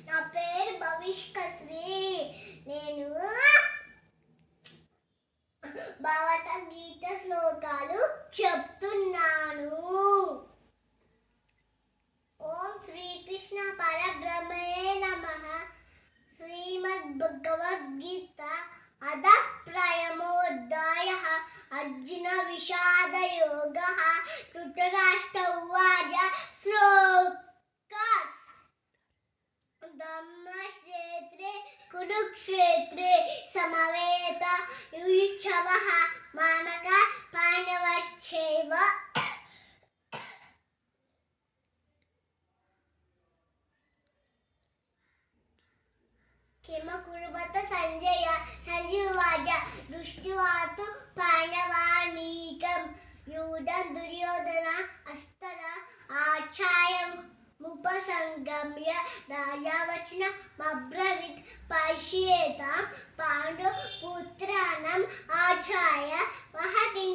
నా పేరు భవిష్కశ్రీ. నేను భగవద్గీత శ్లోకాలు చెప్తున్నాను. ఓం శ్రీకృష్ణ పరబ్రహ్మే నమః. శ్రీమద్భగవద్గీత అథ ప్రథమోऽధ్యాయः. అర్జున విషాద యోగः. ధృతరాష్ట్ర ఉవాచ శ్లోకస్ ధర్మక్షేత్రే కురుక్షేత్రే సమవేత యుయుత్సవః మామక పాండవశ్చైవ. किम कुर्वत संजय. संजय उवाच दृष्ट्वा तु पाण्डवानीकं यूढं दुर्योधन हस्तदा आचार्यमुपसंगम्य राजा वचनमब्रवीत्. पश्येतां पाण्डुपुत्राणाम् आचार्य महतीं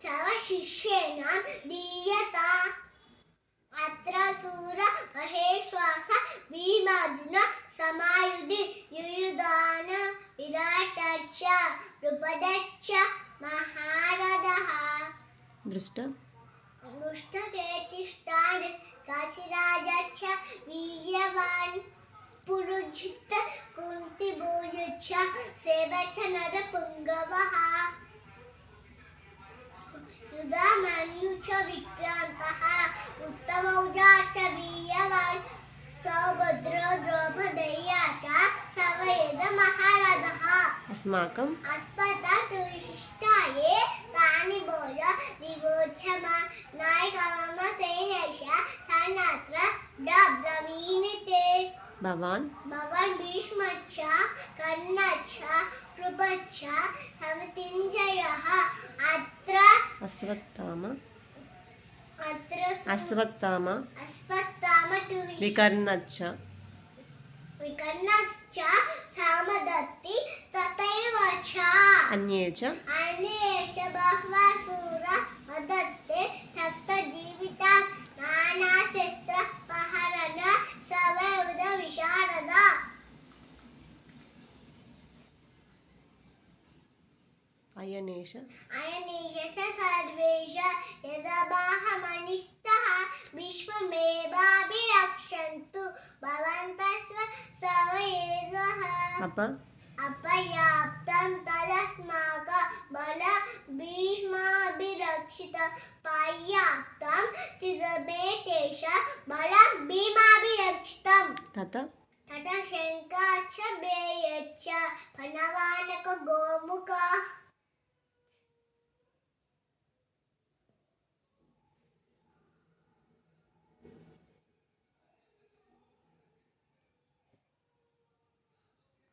तव शिष्येणां दीयता. अत्र सूर महेश्वास भीमार्जुन समायुधि युयुधान विराटश्च द्रुपदश्च महारथः. दृष्टकेतिष्ठान् काशीराजश्च वीर्यवान् पुरुजित् कुन्तिभोजश्च सेवच नरपुङ्गवः. युधामन्यु च विक्रान्तः उत्तमौजा च वीर्यवान् सौभद्रो द्रौपदेया च सवयद महारथः. अस्मता तु विशिष्टाये तानि भोज विवोचम नायकम सैन्यश सन्नत्र ब्रवीणिते. भवान् भीष्मश्च कर्णश्च कृपश्च समितिञ्जयः. अत्र अश्वत्थामा तु विकर्णश्च सामदत्ति तथैव च अन्ये च बहवः शूरा मदत्ते तत्तजीविता नानाशस्त्रपहरण सवयुध विशारदा. अयनेश च सर्वेश यदबाहमनिस्तः भीष्ममेवाभिरक्षन्तु भवन्तः सवयेद्वः. अपर्याप्तं तदस्माकं बलं भीष्माभिरक्षितं पर्याप्तं तिदमे तेषां बलं भीमाभिरक्षितं. तथा शङ्का च बेयच्च फणवानक गोमुखा